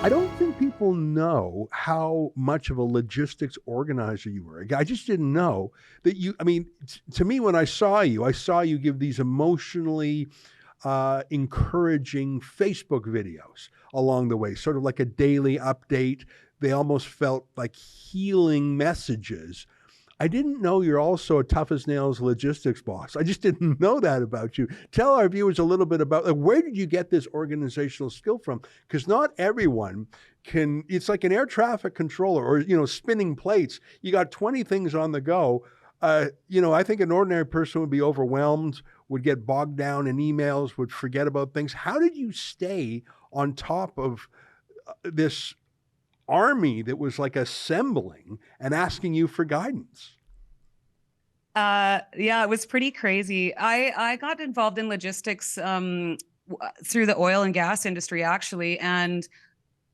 I don't think people know how much of a logistics organizer you were. I just didn't know that you, to me, when I saw you give these emotionally encouraging Facebook videos along the way, sort of like a daily update. They almost felt like healing messages. I didn't know you're also a tough as nails logistics boss. I just didn't know that about you. Tell our viewers a little bit about, like, where did you get this organizational skill from? Because not everyone can. It's like an air traffic controller or spinning plates. You got 20 things on the go. I think an ordinary person would be overwhelmed, would get bogged down in emails, would forget about things. How did you stay on top of this army that was like assembling and asking you for guidance? Yeah, it was pretty crazy. I got involved in logistics through the oil and gas industry, actually, and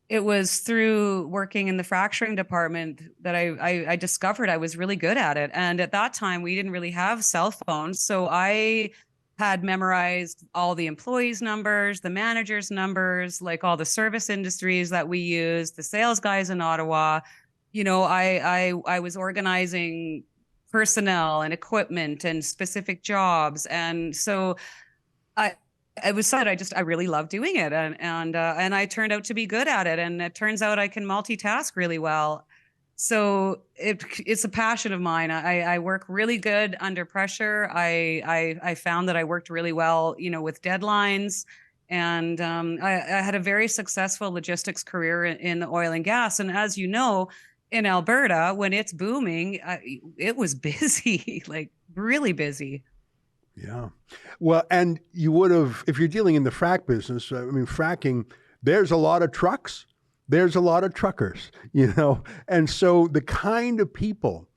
it was through working in the fracturing department that I discovered I was really good at it. And at that time, we didn't really have cell phones, so I had memorized all the employees' numbers, the managers' numbers, like all the service industries that we use, the sales guys in Ottawa. I was organizing personnel and equipment and specific jobs, and so I it was said I really love doing it, and I turned out to be good at it, and it turns out I can multitask really well. So it's a passion of mine. I work really good under pressure. I found that I worked really well, with deadlines, and I had a very successful logistics career in the oil and gas. And as you know, in Alberta, when it's booming, it was busy, like really busy. Yeah. Well, and you would have, if you're dealing in the frack business, fracking, there's a lot of trucks, there's a lot of truckers, and so the kind of people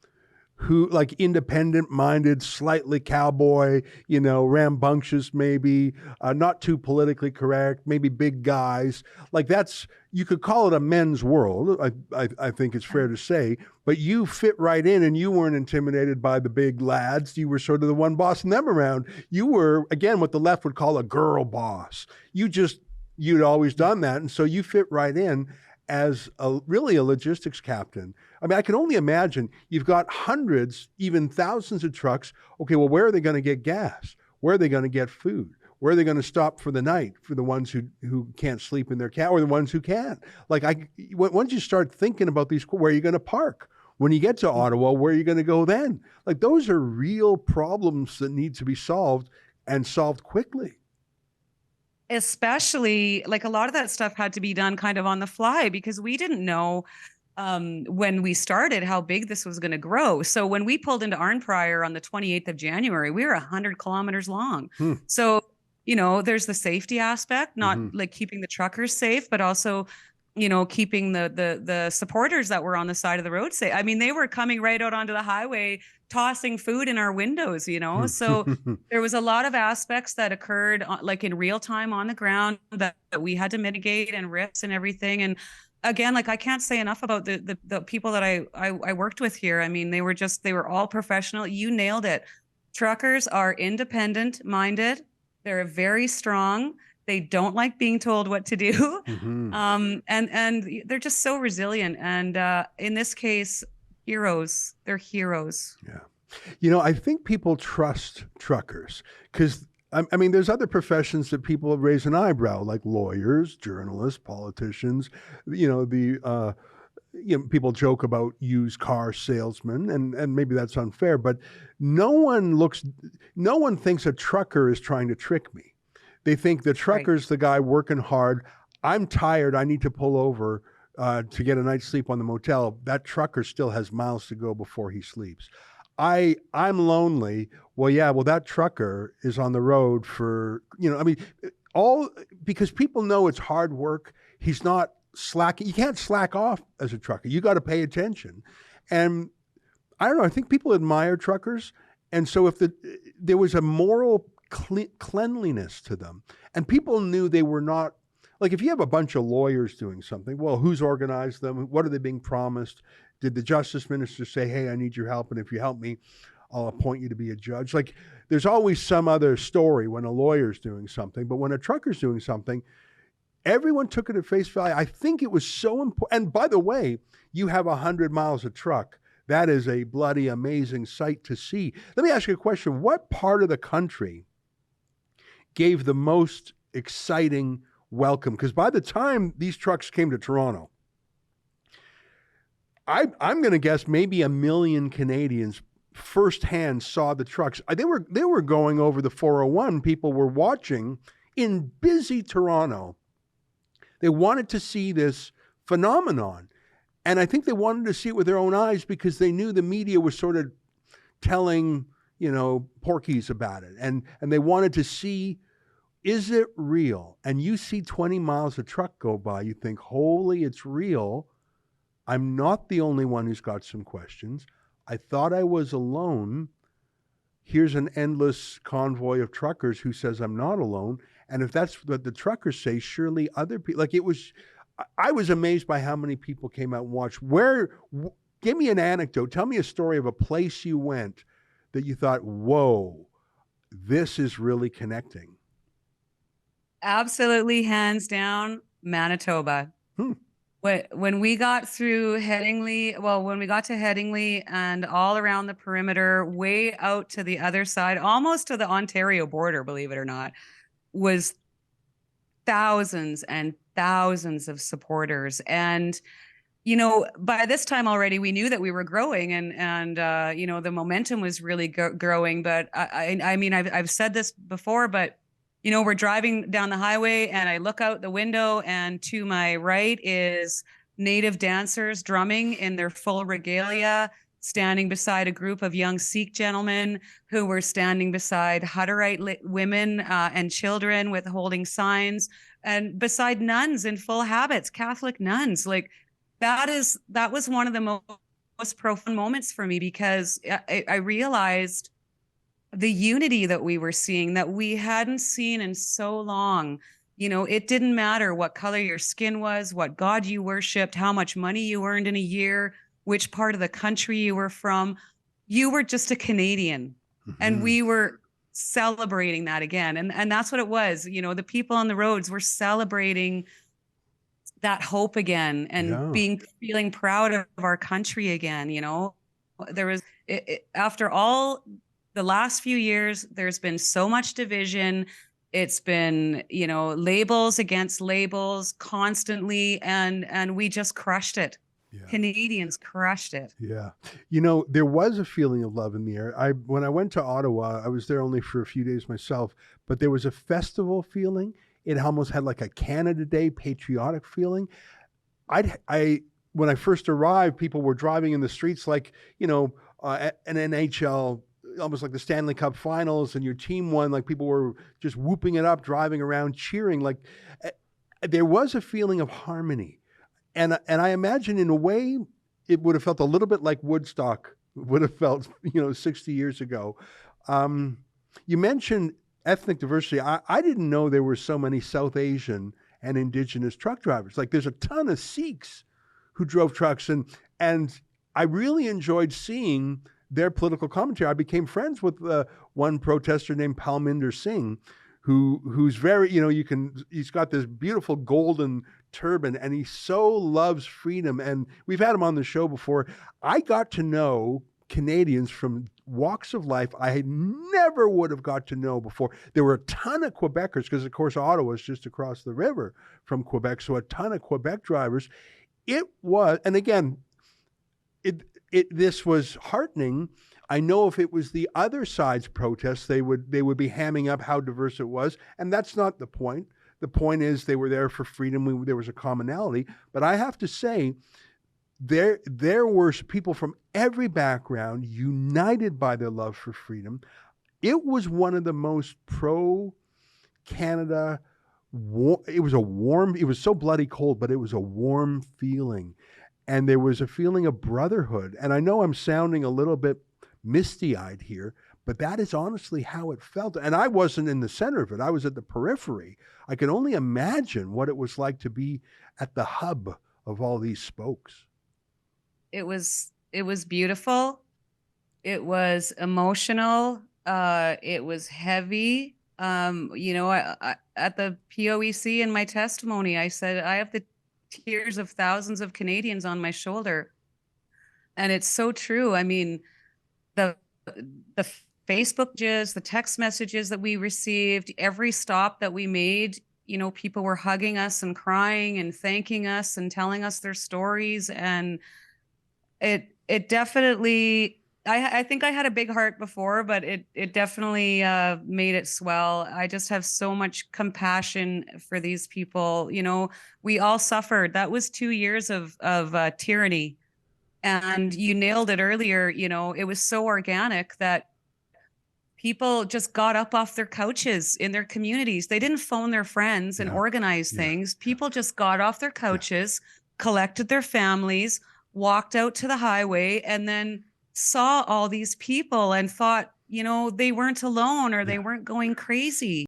who, like, independent minded, slightly cowboy, rambunctious, maybe not too politically correct, maybe big guys, like, that's, you could call it a men's world. I think it's fair to say, but you fit right in, and you weren't intimidated by the big lads. You were sort of the one bossing them around. You were, again, what the left would call a girl boss. You'd always done that. And so you fit right in as really a logistics captain. I can only imagine you've got hundreds, even thousands of trucks. Okay, well, where are they going to get gas? Where are they going to get food? Where are they going to stop for the night for the ones who can't sleep in their cab, or the ones who can? Once you start thinking about these, where are you going to park? When you get to Ottawa, where are you going to go then? Like, those are real problems that need to be solved, and solved quickly. Especially, like, a lot of that stuff had to be done kind of on the fly because we didn't know when we started how big this was going to grow. So when we pulled into Arnprior on the 28th of January, we were 100 kilometers long. So, there's the safety aspect, not like keeping the truckers safe, but also, keeping the supporters that were on the side of the road safe. They were coming right out onto the highway, tossing food in our windows, So there was a lot of aspects that occurred like in real time on the ground that we had to mitigate, and risks and everything. And again, like, I can't say enough about the people that I worked with here. They were all professional. You nailed it. Truckers are independent minded. They're very strong. They don't like being told what to do. And they're just so resilient. And in this case, heroes. They're heroes. Yeah. I think people trust truckers because, there's other professions that people raise an eyebrow, like lawyers, journalists, politicians. People joke about used car salesmen, and maybe that's unfair, but no one thinks a trucker is trying to trick me. They think the trucker's the guy working hard. I'm tired. I need to pull over to get a night's sleep on the motel. That trucker still has miles to go before he sleeps. I'm lonely. Well, that trucker is on the road for, all because people know it's hard work. He's not slacking. You can't slack off as a trucker. You got to pay attention. And I don't know, I think people admire truckers. And so if there was a moral cleanliness to them, and people knew they were not, like, if you have a bunch of lawyers doing something, well, who's organized them? What are they being promised? Did the justice minister say, hey, I need your help, and if you help me, I'll appoint you to be a judge? Like, there's always some other story when a lawyer's doing something, but when a trucker's doing something, Everyone took it at face value. I think it was so important. And by the way, you have 100 miles of truck. That is a bloody amazing sight to see. Let me ask you a question. What part of the country gave the most exciting welcome? Because by the time these trucks came to Toronto, I'm going to guess maybe 1 million Canadians firsthand saw the trucks. They were going over the 401. People were watching in busy Toronto. They wanted to see this phenomenon. And I think they wanted to see it with their own eyes because they knew the media was sort of telling, porkies about it. And they wanted to see, is it real? And you see 20 miles of truck go by, you think, holy, it's real. I'm not the only one who's got some questions. I thought I was alone. Here's an endless convoy of truckers who says I'm not alone. And if that's what the truckers say, surely other people, I was amazed by how many people came out and watched. Give me an anecdote. Tell me a story of a place you went that you thought, whoa, this is really connecting. Absolutely, hands down, Manitoba. When we got through Headingley, when we got to Headingley and all around the perimeter, way out to the other side, almost to the Ontario border, believe it or not, was thousands and thousands of supporters. And, by this time already, we knew that we were growing and the momentum was really growing. But I mean, I've said this before, but we're driving down the highway and I look out the window and to my right is native dancers drumming in their full regalia, standing beside a group of young Sikh gentlemen who were standing beside Hutterite women and children with holding signs, and beside nuns in full habits, Catholic nuns. That was one of the most profound moments for me because I realized the unity that we were seeing that we hadn't seen in so long. It didn't matter what color your skin was, what God you worshiped, how much money you earned in a year, which part of the country you were from. You were just a Canadian. Mm-hmm. And we were celebrating that again. And that's what it was. The people on the roads were celebrating that hope again and feeling proud of our country again. There was, after all the last few years, there's been so much division. It's been, labels against labels constantly. And we just crushed it. Yeah. Canadians crushed it. Yeah. There was a feeling of love in the air. When I went to Ottawa, I was there only for a few days myself, but there was a festival feeling. It almost had like a Canada Day patriotic feeling. When I first arrived, people were driving in the streets like, an NHL, almost like the Stanley Cup Finals, and your team won. Like people were just whooping it up, driving around, cheering. Like there was a feeling of harmony. And I imagine in a way it would have felt a little bit like Woodstock would have felt, 60 years ago. You mentioned ethnic diversity. I didn't know there were so many South Asian and Indigenous truck drivers. Like there's a ton of Sikhs who drove trucks, and I really enjoyed seeing their political commentary. I became friends with one protester named Palminder Singh, who's very, he's got this beautiful golden turban and he so loves freedom. And we've had him on the show before. I got to know Canadians from walks of life I never would have got to know before. There were a ton of Quebecers because, of course, Ottawa is just across the river from Quebec. So a ton of Quebec drivers. It was, and again, this was heartening. I know if it was the other side's protests, they would be hamming up how diverse it was, and that's not the point. The point is they were there for freedom. There was a commonality. But I have to say, there were people from every background united by their love for freedom. It was one of the most pro-Canada. It was so bloody cold, but it was a warm feeling. And there was a feeling of brotherhood. And I know I'm sounding a little bit misty-eyed here, but that is honestly how it felt. And I wasn't in the center of it. I was at the periphery. I can only imagine what it was like to be at the hub of all these spokes. It was beautiful. It was emotional. It was heavy. At the POEC in my testimony, I said, I have the tears of thousands of Canadians on my shoulder. And it's so true. I mean, the Facebook messages, the text messages that we received, every stop that we made, people were hugging us and crying and thanking us and telling us their stories. And it definitely, I think I had a big heart before, but it definitely made it swell. I just have so much compassion for these people. We all suffered. That was 2 years of tyranny. And you nailed it earlier. It was so organic that people just got up off their couches in their communities. They didn't phone their friends and organize things. People just got off their couches, collected their families, walked out to the highway, and then saw all these people and thought, they weren't alone or they weren't going crazy.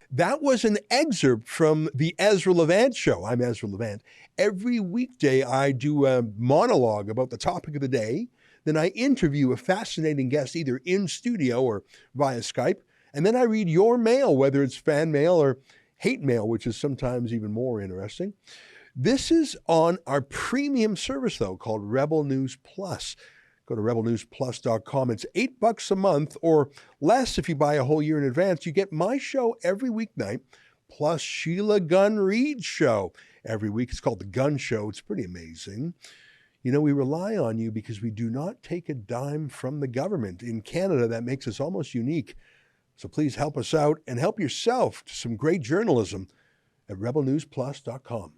That was an excerpt from the Ezra Levant Show. I'm Ezra Levant. Every weekday, I do a monologue about the topic of the day. Then I interview a fascinating guest either in studio or via Skype. And then I read your mail, whether it's fan mail or hate mail, which is sometimes even more interesting. This is on our premium service, though, called Rebel News Plus. Go to rebelnewsplus.com. It's $8 a month or less if you buy a whole year in advance. You get my show every weeknight, plus Sheila Gunn Reid's show every week. It's called The Gun Show. It's pretty amazing. We rely on you because we do not take a dime from the government. In Canada, that makes us almost unique. So please help us out and help yourself to some great journalism at rebelnewsplus.com.